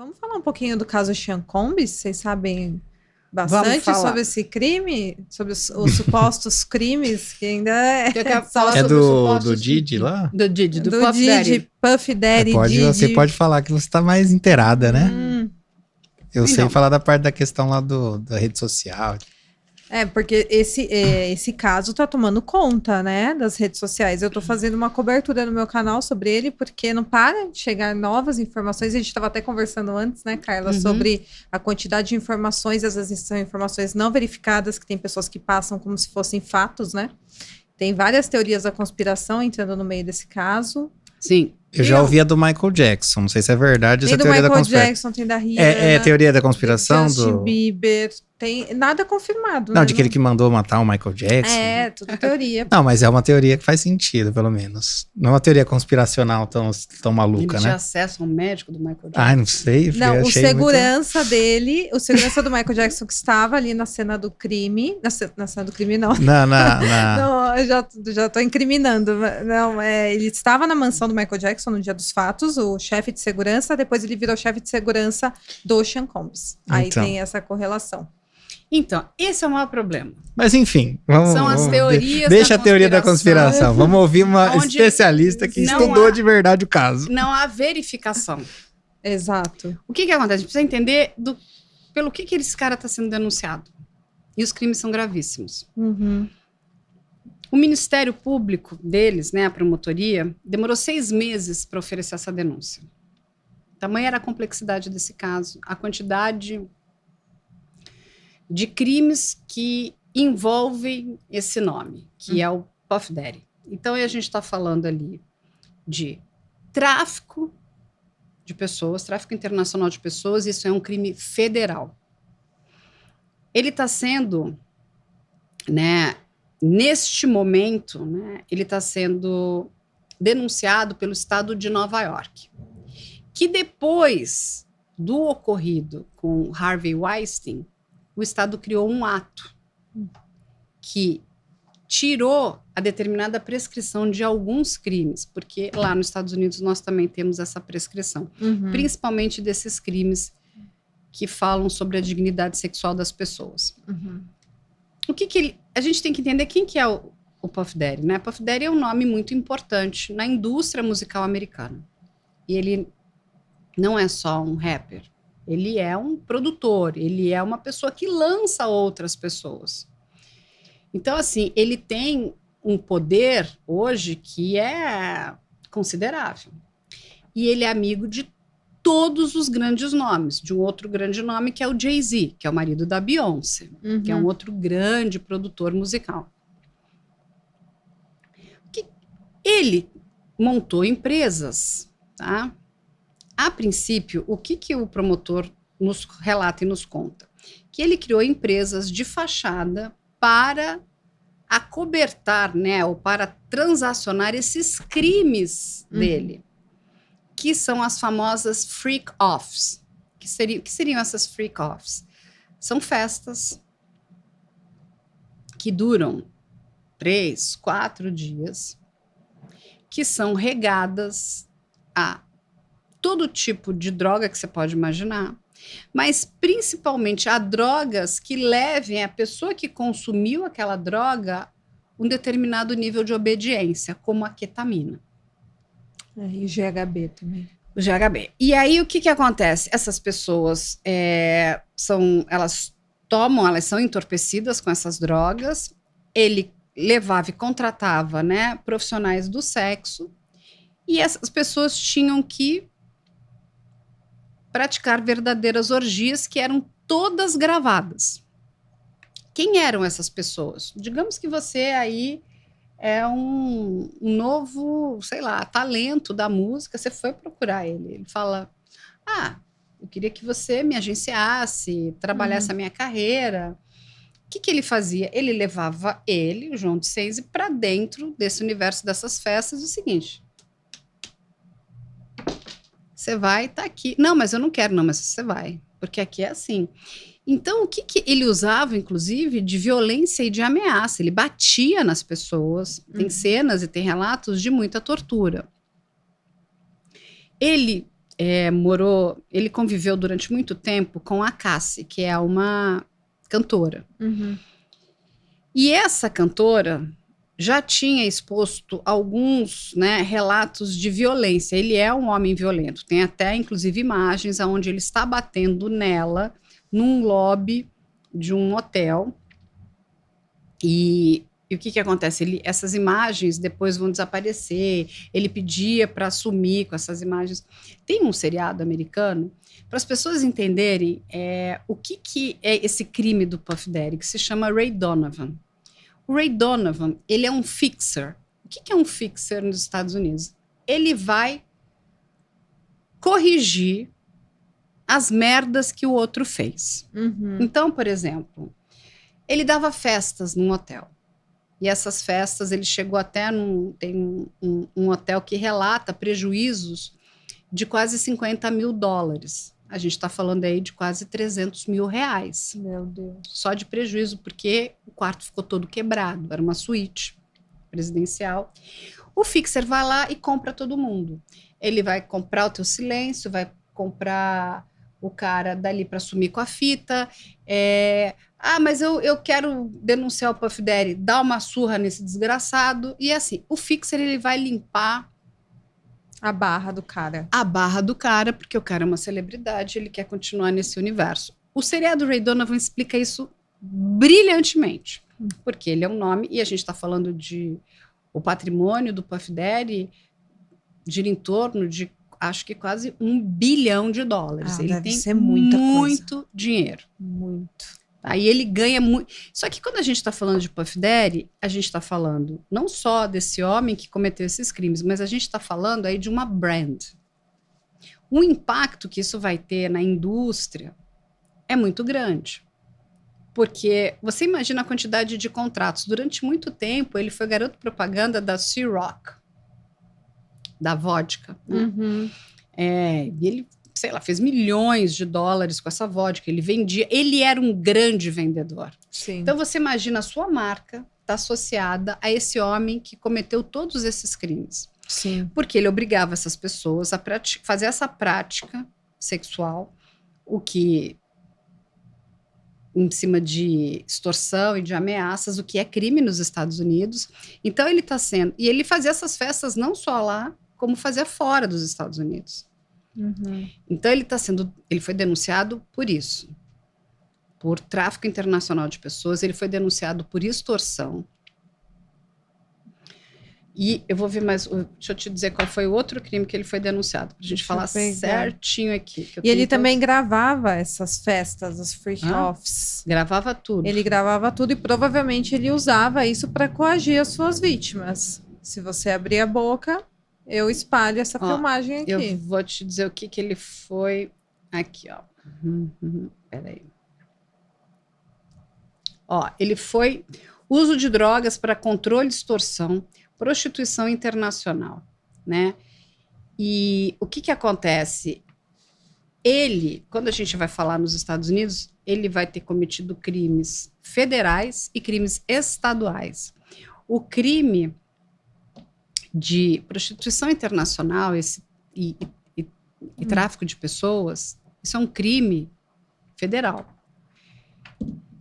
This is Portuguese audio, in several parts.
Vamos falar um pouquinho do caso Sean Combs? Vocês sabem bastante sobre esse crime? Sobre os supostos crimes que ainda é do Diddy lá? Do Diddy, do Puff Daddy. Puff Daddy, Diddy. Você pode falar que você está mais inteirada, né? Eu sei falar da parte da questão lá da rede social. Porque esse caso tá tomando conta, né, das redes sociais. Eu tô fazendo uma cobertura no meu canal sobre ele, porque não para de chegar novas informações. A gente estava até conversando antes, né, Carla, sobre a quantidade de informações, às vezes são informações não verificadas, que tem pessoas que passam como se fossem fatos, né? Tem várias teorias da conspiração entrando no meio desse caso. Sim. Eu já ouvi a do Michael Jackson, não sei se é verdade essa teoria da conspiração. Tem do Michael Jackson, tem da Rihanna. É teoria da conspiração Justin Bieber, tem nada confirmado. Não, de aquele que mandou matar o Michael Jackson. Tudo teoria. Não, mas é uma teoria que faz sentido, pelo menos. Não é uma teoria conspiracional tão maluca, ele né? tinha acesso ao médico do Michael Jackson. Ai, não sei. Não, o segurança dele, o segurança do Michael Jackson que estava ali na cena do crime, na cena do crime não. Não, eu já tô incriminando. Não, ele estava na mansão do Michael Jackson no dia dos fatos, o chefe de segurança, depois ele virou chefe de segurança do Sean Combs. Aí tem essa correlação. Então, esse é o maior problema. Mas enfim, são as teorias deixa a teoria da conspiração. Vamos ouvir uma especialista que estudou de verdade o caso. Não há verificação. Exato. O que acontece? A gente precisa entender pelo que esse cara está sendo denunciado. E os crimes são gravíssimos. O Ministério Público deles, né, a promotoria, demorou 6 meses para oferecer essa denúncia. Tamanha era a complexidade desse caso, a quantidade de crimes que envolvem esse nome, que é o Puff Daddy. Então, a gente está falando ali de tráfico de pessoas, tráfico internacional de pessoas, isso é um crime federal. Ele está sendo, né, neste momento, né, ele está sendo denunciado pelo estado de Nova York, que depois do ocorrido com Harvey Weinstein, o Estado criou um ato que tirou a determinada prescrição de alguns crimes, porque lá nos Estados Unidos nós também temos essa prescrição, principalmente desses crimes que falam sobre a dignidade sexual das pessoas. O que a gente tem que entender quem que é o Puff Daddy, né? Puff Daddy é um nome muito importante na indústria musical americana. E ele não é só um rapper. Ele é um produtor, ele é uma pessoa que lança outras pessoas. Então, assim, ele tem um poder hoje que é considerável. E ele é amigo de todos os grandes nomes, de um outro grande nome que é o Jay-Z, que é o marido da Beyoncé, que é um outro grande produtor musical. Ele montou empresas, tá? A princípio, o que o promotor nos relata e nos conta? Que ele criou empresas de fachada para acobertar, né, ou para transacionar esses crimes dele, que são as famosas freak-offs. Que seriam essas freak-offs? São festas que duram 3, 4 dias, que são regadas a todo tipo de droga que você pode imaginar, mas principalmente a drogas que levem a pessoa que consumiu aquela droga um determinado nível de obediência, como a ketamina. E o GHB também. O GHB. E aí, o que acontece? Essas pessoas, elas são entorpecidas com essas drogas, ele levava e contratava, né, profissionais do sexo, e essas pessoas tinham que praticar verdadeiras orgias que eram todas gravadas. Quem eram essas pessoas? Digamos que você aí é um novo, sei lá, talento da música, você foi procurar ele. Ele fala, eu queria que você me agenciasse, trabalhasse a minha carreira. O que ele fazia? Ele levava o João de Senzi, para dentro desse universo dessas festas, o seguinte... Você vai, tá aqui. Não, mas eu não quero, não, mas você vai. Porque aqui é assim. Então, o que ele usava, inclusive, de violência e de ameaça? Ele batia nas pessoas. Tem cenas e tem relatos de muita tortura. Ele ele conviveu durante muito tempo com a Cassie, que é uma cantora. Uhum. E essa cantora já tinha exposto alguns, né, relatos de violência. Ele é um homem violento. Tem até, inclusive, imagens onde ele está batendo nela num lobby de um hotel. E o que acontece? Essas imagens depois vão desaparecer. Ele pedia para sumir com essas imagens. Tem um seriado americano, para as pessoas entenderem o que é esse crime do Puff Daddy, que se chama Ray Donovan. O Ray Donovan, ele é um fixer. O que é um fixer nos Estados Unidos? Ele vai corrigir as merdas que o outro fez. Uhum. Então, por exemplo, ele dava festas num hotel. E essas festas, ele chegou até tem um hotel que relata prejuízos de quase $50 mil. A gente está falando aí de quase R$300 mil. Meu Deus. Só de prejuízo, porque o quarto ficou todo quebrado. Era uma suíte presidencial. O fixer vai lá e compra todo mundo. Ele vai comprar o teu silêncio, vai comprar o cara dali para sumir com a fita. Mas eu quero denunciar o Puff Daddy, dar uma surra nesse desgraçado. E assim, o fixer ele vai limpar a barra do cara. A barra do cara, porque o cara é uma celebridade, ele quer continuar nesse universo. O seriado Ray Donovan explica isso brilhantemente, porque ele é um nome, e a gente está falando de o patrimônio do Puff Daddy gira em torno de, acho que quase $1 bilhão. Ele deve tem ser muita muito coisa. Dinheiro. Muito. Aí ele ganha muito. Só que quando a gente está falando de Puff Daddy, a gente está falando não só desse homem que cometeu esses crimes, mas a gente está falando aí de uma brand. O impacto que isso vai ter na indústria é muito grande. Porque você imagina a quantidade de contratos. Durante muito tempo, ele foi garoto propaganda da Ciroc, da vodka. Né? Uhum. E ele, sei lá, fez $milhões com essa vodka. Ele vendia, ele era um grande vendedor. Sim. Então você imagina a sua marca está associada a esse homem que cometeu todos esses crimes. Sim. Porque ele obrigava essas pessoas a fazer essa prática sexual, o que em cima de extorsão e de ameaças, o que é crime nos Estados Unidos. Então ele está sendo... E ele fazia essas festas não só lá, como fazia fora dos Estados Unidos. Uhum. Então ele foi denunciado por isso, por tráfico internacional de pessoas, ele foi denunciado por extorsão. E eu vou ver mais, deixa eu te dizer qual foi o outro crime que ele foi denunciado, pra gente falar certinho aqui. E ele também gravava essas festas, as freak-offs. Gravava tudo. Ele gravava tudo e provavelmente ele usava isso para coagir as suas vítimas. Se você abrir a boca, eu espalho essa filmagem aqui. Eu vou te dizer o que ele foi. Aqui, ó. Peraí. Ele foi uso de drogas para controle de extorsão, prostituição internacional, né? E o que acontece? Ele, quando a gente vai falar nos Estados Unidos, ele vai ter cometido crimes federais e crimes estaduais. O crime de prostituição internacional e tráfico de pessoas, isso é um crime federal.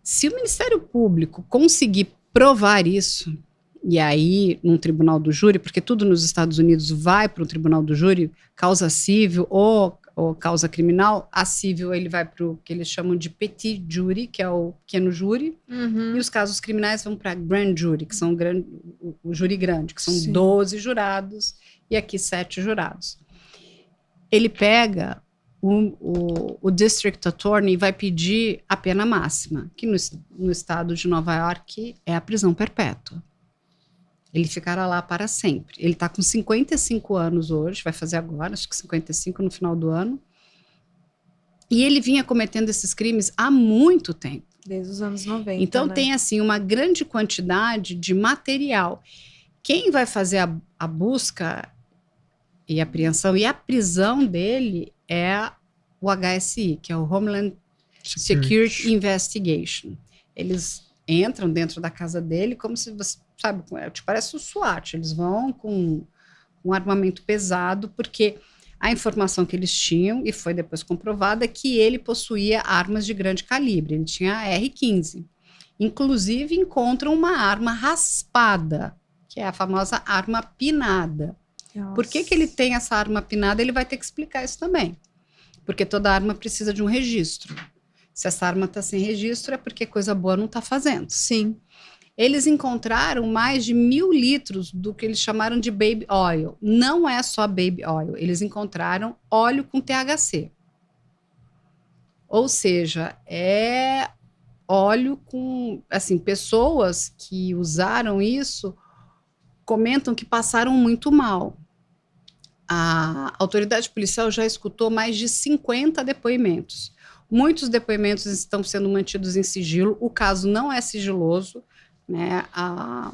Se o Ministério Público conseguir provar isso, e aí num tribunal do júri, porque tudo nos Estados Unidos vai para o tribunal do júri, causa civil ou causa criminal, a civil ele vai para o que eles chamam de petit jury, que é o pequeno júri, e os casos criminais vão para grand jury, que são o júri grande, que são 12 jurados, e aqui 7 jurados. Ele pega o District Attorney vai pedir a pena máxima, que no estado de Nova York é a prisão perpétua. Ele ficará lá para sempre. Ele está com 55 anos hoje, vai fazer agora, acho que 55 no final do ano. E ele vinha cometendo esses crimes há muito tempo. Desde os anos 90, então, né? Tem, assim, uma grande quantidade de material. Quem vai fazer a busca e a apreensão e a prisão dele é o HSI, que é o Homeland Security Investigation. Eles entram dentro da casa dele como se você, sabe, parece o SWAT. Eles vão com um armamento pesado, porque A informação que eles tinham, e foi depois comprovada, é que ele possuía armas de grande calibre. Ele tinha a R-15. Inclusive, encontram uma arma raspada, que é a famosa arma pinada. Nossa. Por que ele tem essa arma pinada? Ele vai ter que explicar isso também. Porque toda arma precisa de um registro. Se essa arma está sem registro, é porque coisa boa não está fazendo. Sim. Eles encontraram mais de 1.000 litros do que eles chamaram de baby oil. Não é só baby oil. Eles encontraram óleo com THC. Ou seja, é óleo com... Assim, pessoas que usaram isso comentam que passaram muito mal. A autoridade policial já escutou mais de 50 depoimentos. Muitos depoimentos estão sendo mantidos em sigilo. O caso não é sigiloso, né? A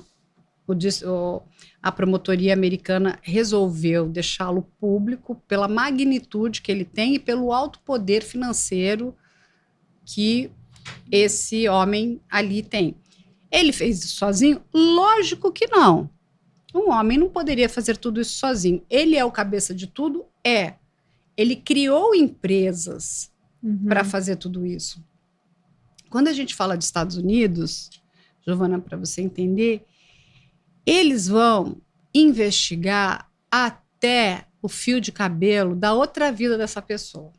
promotoria americana resolveu deixá-lo público pela magnitude que ele tem e pelo alto poder financeiro que esse homem ali tem. Ele fez isso sozinho? Lógico que não. Um homem não poderia fazer tudo isso sozinho. Ele é o cabeça de tudo? É. Ele criou empresas para fazer tudo isso. Quando a gente fala de Estados Unidos, Giovana, para você entender, eles vão investigar até o fio de cabelo da outra vida dessa pessoa.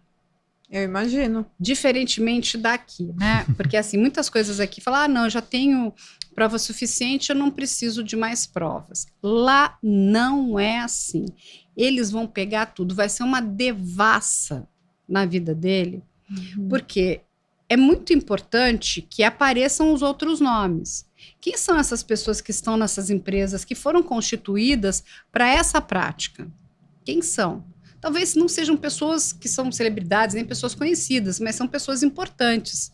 Eu imagino. Diferentemente daqui, né? Porque, assim, muitas coisas aqui falam, não, eu já tenho prova suficiente, eu não preciso de mais provas. Lá não é assim. Eles vão pegar tudo, vai ser uma devassa na vida dele, porque é muito importante que apareçam os outros nomes. Quem são essas pessoas que estão nessas empresas que foram constituídas para essa prática? Quem são? Talvez não sejam pessoas que são celebridades, nem pessoas conhecidas, mas são pessoas importantes.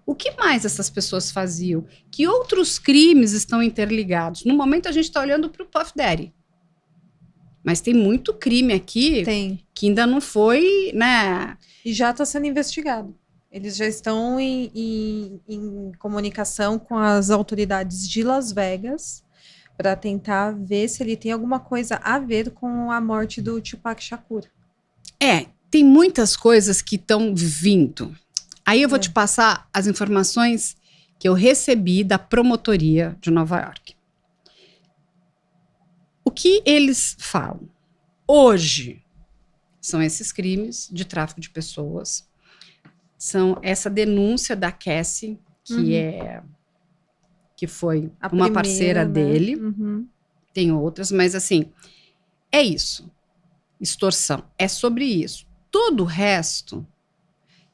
O que mais essas pessoas faziam? Que outros crimes estão interligados? No momento a gente está olhando para o Puff Daddy. Mas tem muito crime aqui que ainda não foi, né? E já está sendo investigado. Eles já estão em comunicação com as autoridades de Las Vegas para tentar ver se ele tem alguma coisa a ver com a morte do Tupac Shakur. Tem muitas coisas que estão vindo. Aí eu vou te passar as informações que eu recebi da promotoria de Nova York. O que eles falam? Hoje são esses crimes de tráfico de pessoas, são essa denúncia da Cassie, que foi uma parceira dele. Tem outras, mas assim, é isso. Extorsão, é sobre isso. Todo o resto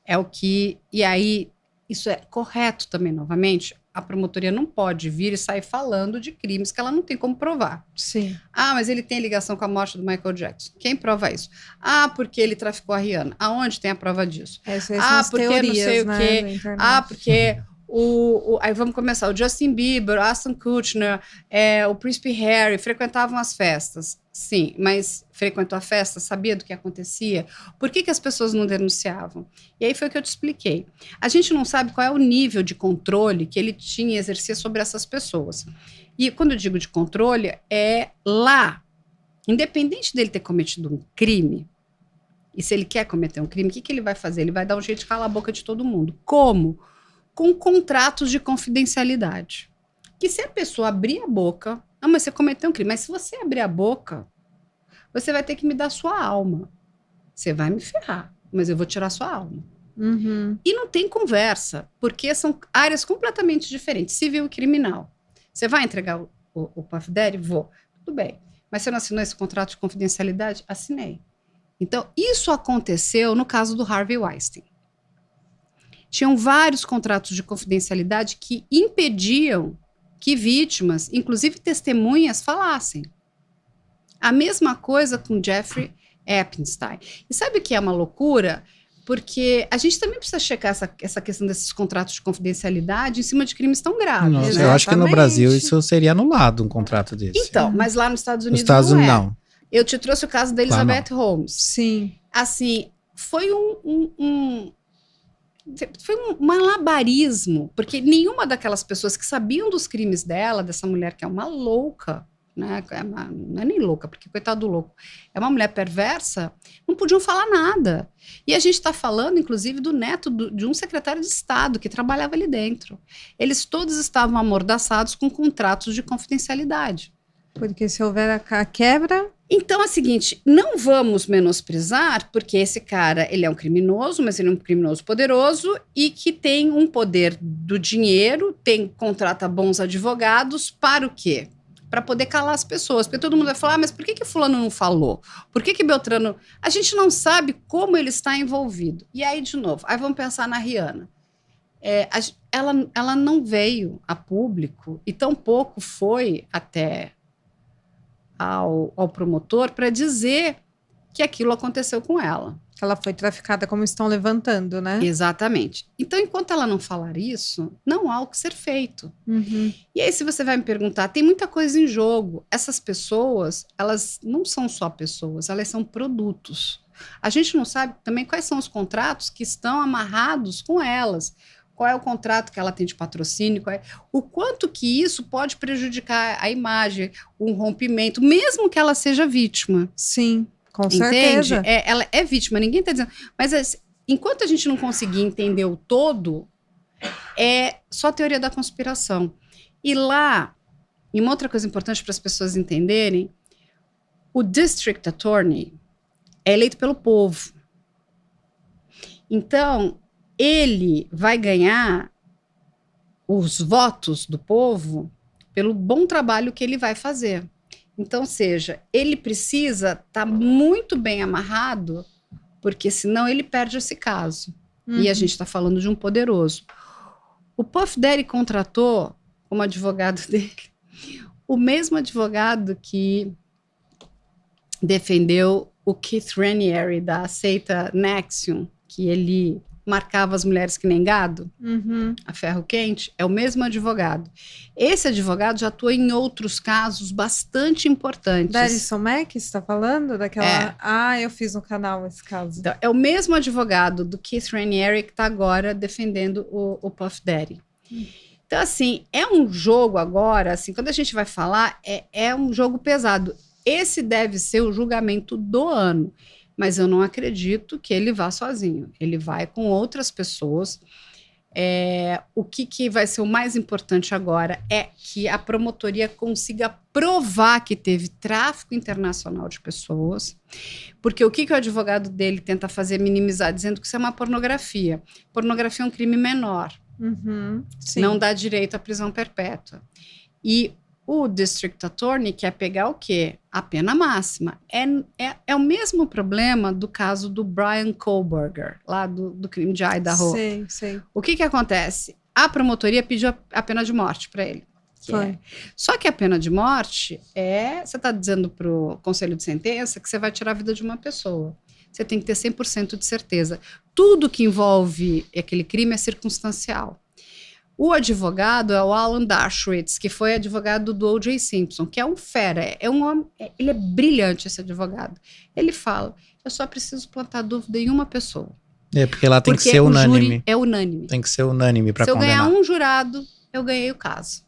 é o que... E aí, isso é correto também, novamente, a promotoria não pode vir e sair falando de crimes que ela não tem como provar. Sim. Ah, mas ele tem ligação com a morte do Michael Jackson. Quem prova isso? Ah, porque ele traficou a Rihanna. Aonde tem a prova disso? Porque teorias, não sei né, o quê. Porque... aí vamos começar. O Justin Bieber, Ashton Kutcher, o Príncipe Harry frequentavam as festas. Sim, mas frequentou a festa, sabia do que acontecia? Por que as pessoas não denunciavam? E aí foi o que eu te expliquei. A gente não sabe qual é o nível de controle que ele tinha e exercia sobre essas pessoas. E quando eu digo de controle, é lá. Independente dele ter cometido um crime, e se ele quer cometer um crime, o que ele vai fazer? Ele vai dar um jeito de calar a boca de todo mundo. Como? Com contratos de confidencialidade. Que se a pessoa abrir a boca... Ah, mas você cometeu um crime. Mas se você abrir a boca, você vai ter que me dar sua alma. Você vai me ferrar, mas eu vou tirar sua alma. E não tem conversa, porque são áreas completamente diferentes, civil e criminal. Você vai entregar o Puff Daddy? Vou. Tudo bem. Mas você não assinou esse contrato de confidencialidade? Assinei. Então, isso aconteceu no caso do Harvey Weinstein. Tinham vários contratos de confidencialidade que impediam que vítimas, inclusive testemunhas, falassem. A mesma coisa com Jeffrey Epstein. E sabe o que é uma loucura? Porque a gente também precisa checar essa questão desses contratos de confidencialidade em cima de crimes tão graves. Nossa, eu acho que no Brasil isso seria anulado, um contrato desse. Então, mas lá nos Estados Unidos não. Eu te trouxe o caso da Elizabeth Holmes. Sim. Assim, foi foi um malabarismo, porque nenhuma daquelas pessoas que sabiam dos crimes dela, dessa mulher que é uma louca, né? Não é nem louca, porque coitado do louco. É uma mulher perversa, não podiam falar nada. E a gente está falando, inclusive, do neto de um secretário de Estado que trabalhava ali dentro. Eles todos estavam amordaçados com contratos de confidencialidade. Porque se houver a quebra... Então é o seguinte, não vamos menosprezar, porque esse cara, ele é um criminoso, mas ele é um criminoso poderoso e que tem um poder do dinheiro, contrata bons advogados para o quê? Para poder calar as pessoas, porque todo mundo vai falar, mas por que fulano não falou? Por que Beltrano... A gente não sabe como ele está envolvido. E aí, de novo, aí vamos pensar na Rihanna. Ela não veio a público e tampouco foi até ao promotor para dizer que aquilo aconteceu com ela. Ela foi traficada, como estão levantando, né? Exatamente. Então, enquanto ela não falar isso, não há o que ser feito. Uhum. E aí, se você vai me perguntar, tem muita coisa em jogo. Essas pessoas, elas não são só pessoas, elas são produtos. A gente não sabe também quais são os contratos que estão amarrados com elas. Qual é o contrato que ela tem de patrocínio, o quanto que isso pode prejudicar a imagem, um rompimento, mesmo que ela seja vítima. Sim, com certeza. Ela é vítima, ninguém está dizendo. Mas enquanto a gente não conseguir entender o todo, é só teoria da conspiração. E lá, e uma outra coisa importante para as pessoas entenderem, o District Attorney é eleito pelo povo. Então, ele vai ganhar os votos do povo pelo bom trabalho que ele vai fazer. Então, ou seja, ele precisa estar muito bem amarrado, porque senão ele perde esse caso. Uhum. E a gente está falando de um poderoso. O Puff Daddy contratou como advogado dele o mesmo advogado que defendeu o Keith Raniere da seita NXIVM, que ele marcava as mulheres que nem gado, a ferro quente, é o mesmo advogado. Esse advogado já atua em outros casos bastante importantes. Da Alison Mack, você está falando? Daquela... Ah, eu fiz no canal esse caso. Então, é o mesmo advogado do Keith Raniere que está agora defendendo o Puff Daddy. Então, assim, é um jogo agora, assim, quando a gente vai falar, é um jogo pesado. Esse deve ser o julgamento do ano. Mas eu não acredito que ele vá sozinho. Ele vai com outras pessoas. O que vai ser o mais importante agora é que a promotoria consiga provar que teve tráfico internacional de pessoas. Porque o que o advogado dele tenta fazer? Minimizar, dizendo que isso é uma pornografia. Pornografia é um crime menor. Não dá direito à prisão perpétua. E o District Attorney quer pegar o quê? A pena máxima. É o mesmo problema do caso do Brian Kohlberger, lá do crime de Idaho. Sei. O que acontece? A promotoria pediu a pena de morte para ele. Só que a pena de morte você está dizendo para o conselho de sentença que você vai tirar a vida de uma pessoa. Você tem que ter 100% de certeza. Tudo que envolve aquele crime é circunstancial. O advogado é o Alan Dershowitz, que foi advogado do O.J. Simpson, que é um fera, ele é brilhante, esse advogado. Ele fala, eu só preciso plantar dúvida em uma pessoa. Porque lá tem que ser unânime. Júri é unânime. Tem que ser unânime para condenar. Se eu ganhar um jurado, eu ganhei o caso.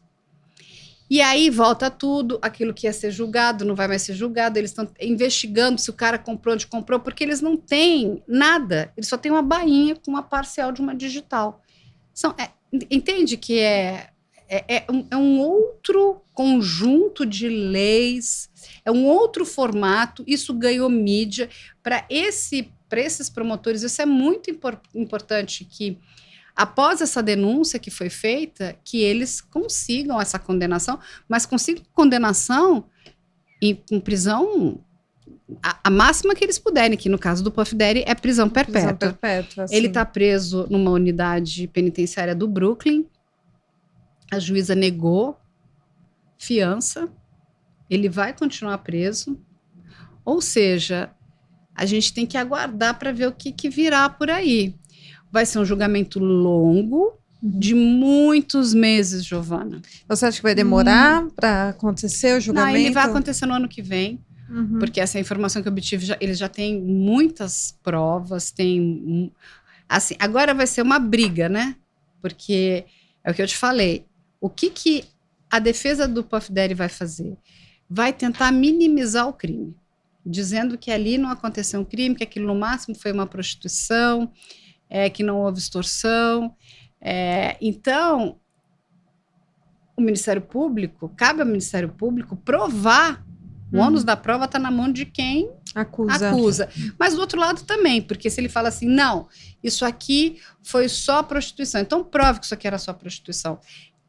E aí volta tudo, aquilo que ia ser julgado não vai mais ser julgado, eles estão investigando se o cara comprou onde comprou, porque eles não têm nada, eles só têm uma bainha com uma parcial de uma digital. Entende que é um outro conjunto de leis, é um outro formato, isso ganhou mídia. Para esses promotores, isso é muito importante que, após essa denúncia que foi feita, que eles consigam essa condenação, mas consigam condenação com prisão a máxima que eles puderem, que no caso do Puff Daddy é prisão perpétua. Ele está preso numa unidade penitenciária do Brooklyn, a juíza negou fiança, ele vai continuar preso, ou seja, a gente tem que aguardar para ver o que virá por aí. Vai ser um julgamento longo, de muitos meses, Giovana. Você acha que vai demorar para acontecer o julgamento? Não, ele vai acontecer no ano que vem. Porque essa informação que eu obtive, eles já têm muitas provas, assim, agora vai ser uma briga, né? Porque é o que eu te falei, o que a defesa do Puff Daddy vai fazer? vai tentar minimizar o crime, dizendo que ali não aconteceu um crime, que aquilo no máximo foi uma prostituição, que não houve extorsão. Então, o Ministério Público, cabe ao Ministério Público provar. O ônus da prova está na mão de quem acusa. Mas do outro lado também, porque se ele fala assim, não, isso aqui foi só prostituição, então prove que isso aqui era só prostituição.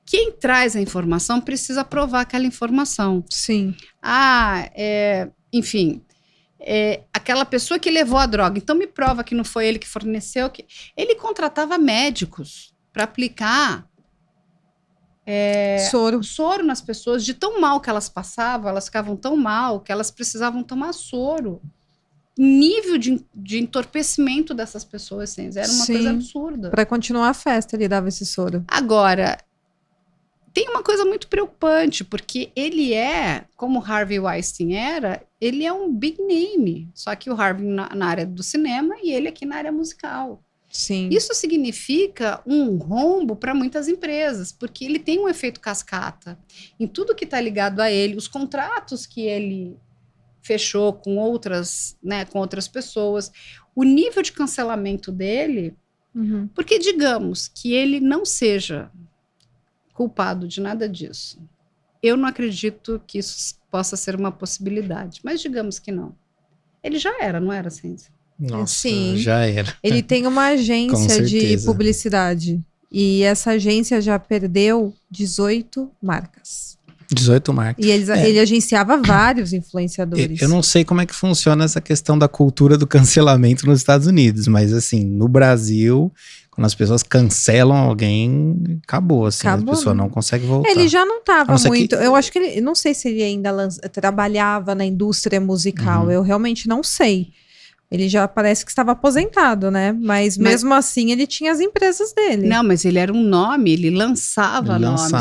Quem traz a informação precisa provar aquela informação. Sim. Enfim, aquela pessoa que levou a droga, então me prova que não foi ele que forneceu. Ele contratava médicos para aplicar soro nas pessoas, de tão mal que elas passavam, elas ficavam tão mal que elas precisavam tomar soro. Nível de entorpecimento dessas pessoas, assim, era uma coisa absurda. Para continuar a festa, ele dava esse soro. Agora, tem uma coisa muito preocupante, porque ele como Harvey Weinstein ele é um big name, só que o Harvey na área do cinema e ele aqui na área musical. Sim. Isso significa um rombo para muitas empresas, porque ele tem um efeito cascata em tudo que está ligado a ele, os contratos que ele fechou com outras pessoas, o nível de cancelamento dele, porque digamos que ele não seja culpado de nada disso. Eu não acredito que isso possa ser uma possibilidade, mas digamos que não. Ele já era, não era, Cência? Nossa, sim, já era. Ele tem uma agência de publicidade e essa agência já perdeu 18 marcas. 18 marcas. E ele agenciava vários influenciadores. Eu não sei como é que funciona essa questão da cultura do cancelamento nos Estados Unidos, mas assim, no Brasil, quando as pessoas cancelam alguém, acabou, assim, a pessoa não consegue voltar. Ele já não estava muito, eu acho que ele, não sei se ele ainda trabalhava na indústria musical, eu realmente não sei. Ele já parece que estava aposentado, né? Mas mesmo assim, ele tinha as empresas dele. Não, mas ele era um nome, ele lançava nomes.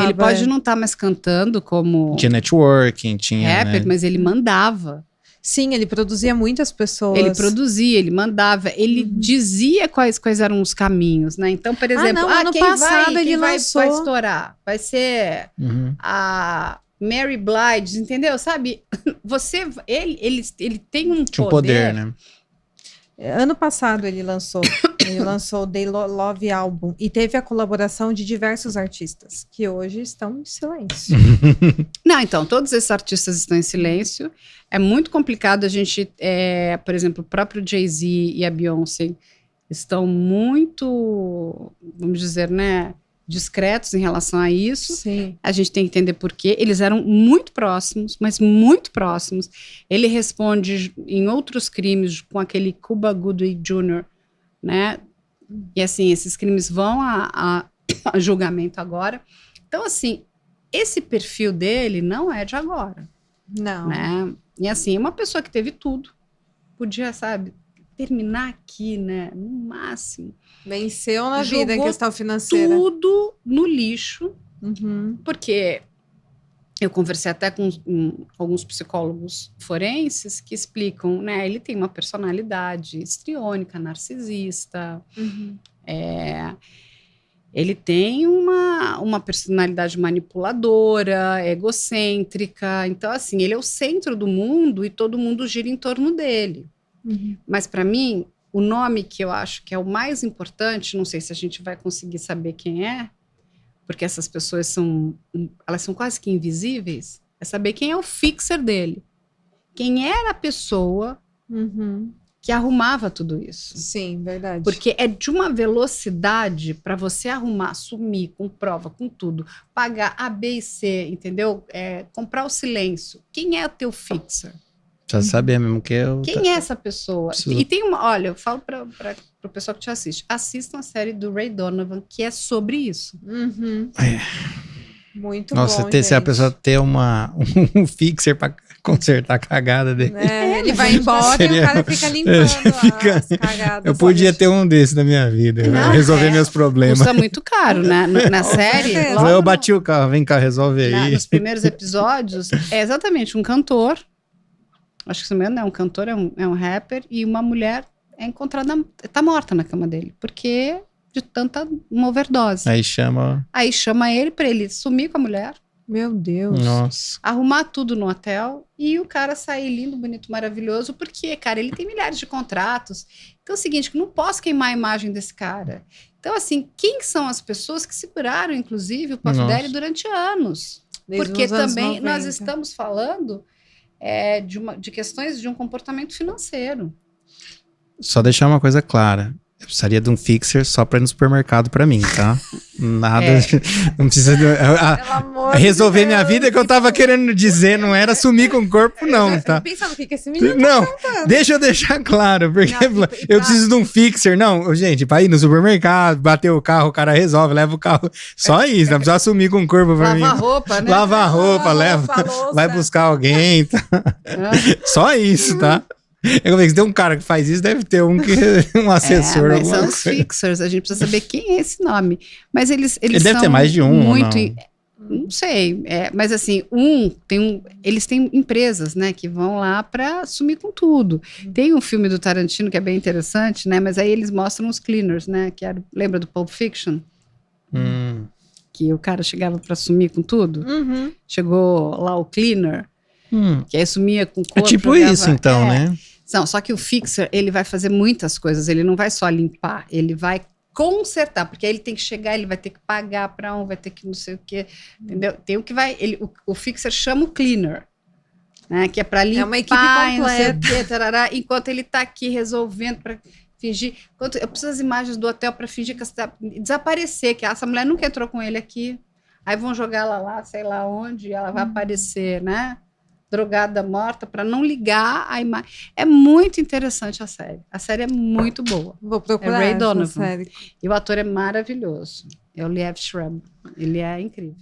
Ele pode não estar mais cantando como... Tinha networking, tinha... rapper, né? Mas ele mandava. Sim, ele produzia muitas pessoas. Ele produzia, ele mandava, ele dizia quais eram os caminhos, né? Então, por exemplo, ano quem passado ele vai lançou... estourar? Vai ser a... Mary Blige, entendeu? Sabe? Ele tem um poder, né? Ano passado ele lançou o They Love Album e teve a colaboração de diversos artistas que hoje estão em silêncio. Não, então, todos esses artistas estão em silêncio. É muito complicado a gente, por exemplo, o próprio Jay-Z e a Beyoncé estão muito, vamos dizer, né, discretos em relação a isso. Sim. A gente tem que entender por quê. Eles eram muito próximos, mas muito próximos. Ele responde em outros crimes com aquele Cuba Gooding Jr., né? E assim, esses crimes vão a julgamento agora. Então, assim, esse perfil dele não é de agora. Não. Né? E assim, uma pessoa que teve tudo. Podia, sabe, terminar aqui, né? No máximo. Venceu na vida em questão financeira. Tudo no lixo. Uhum. Porque eu conversei até com alguns psicólogos forenses que explicam, né? Ele tem uma personalidade histriônica, narcisista. Uhum. Ele tem uma personalidade manipuladora, egocêntrica. Então, assim, ele é o centro do mundo e todo mundo gira em torno dele. Uhum. Mas, para mim, o nome que eu acho que é o mais importante, não sei se a gente vai conseguir saber quem é, porque essas pessoas elas são quase que invisíveis, é saber quem é o fixer dele. Quem era a pessoa que arrumava tudo isso. Sim, verdade. Porque é de uma velocidade para você arrumar, sumir com prova, com tudo, pagar A, B e C, entendeu? Comprar o silêncio. Quem é o teu fixer? Já sabia mesmo que eu... Quem é essa pessoa? E tem olha, eu falo para o pessoal que te assiste, assistam a série do Ray Donovan, que é sobre isso. Muito Nossa, bom, se a pessoa ter um fixer pra consertar a cagada dele. Ele vai embora e o cara fica limpando as cagadas. Eu podia ter um desse na minha vida, resolver meus problemas. Custa muito caro, né? Na série. Eu bati o carro, vem cá, resolve aí. Nos primeiros episódios, é exatamente um cantor, acho que se não me engano é um cantor, é um rapper, e uma mulher é encontrada, tá morta na cama dele, porque de tanta uma overdose. Aí chama ele pra ele sumir com a mulher, Meu Deus. Nossa. Arrumar tudo no hotel e o cara sair lindo, bonito, maravilhoso, porque, cara, ele tem milhares de contratos. Então é o seguinte, que não posso queimar a imagem desse cara. Então, assim, quem são as pessoas que seguraram, inclusive, o Puff Daddy durante anos? Desde porque os anos também 90. nós estamos falando de questões de um comportamento financeiro. Só deixar uma coisa clara. Eu precisaria de um fixer só pra ir no supermercado pra mim, tá? Nada. Não precisa. Resolver minha vida que eu tava querendo dizer, não era sumir com o corpo, não, tá? Pensa no que esse menino não, deixa eu deixar claro, porque eu preciso de um fixer. Não, gente, pra ir no supermercado, bater o carro, o cara resolve, leva o carro. Só isso, não precisa sumir com o corpo pra mim. Lavar roupa, né? Lavar roupa, leva. Vai buscar alguém. Tá? Só isso, tá? Se tem um cara que faz isso, deve ter um assessor. Mas são os fixers, a gente precisa saber quem é esse nome. Mas eles Ele deve ter mais de um, muito. Não sei, mas assim, eles têm empresas, né, que vão lá para sumir com tudo. Tem um filme do Tarantino que é bem interessante, né, mas aí eles mostram os cleaners, né, lembra do Pulp Fiction? Que o cara chegava para sumir com tudo? Chegou lá o cleaner, que aí sumia com o corpo. É tipo isso, então, né? Não, só que o fixer, ele vai fazer muitas coisas, ele não vai só limpar, ele vai consertar, porque aí ele tem que chegar, ele vai ter que pagar para vai ter que não sei o quê, entendeu? Tem o que vai, o fixer chama o cleaner, né, que é para limpar, uma equipe completa. não sei o quê, tarará, enquanto ele tá aqui resolvendo para fingir, eu preciso das imagens do hotel para fingir que desaparecer, que essa mulher nunca entrou com ele aqui, aí vão jogar ela lá, sei lá onde, ela vai aparecer, né? Drogada, morta, para não ligar a imagem. É muito interessante a série. A série é muito boa. Vou procurar Ray Donovan. série. E o ator é maravilhoso. É o Liev Schreiber. Ele é incrível.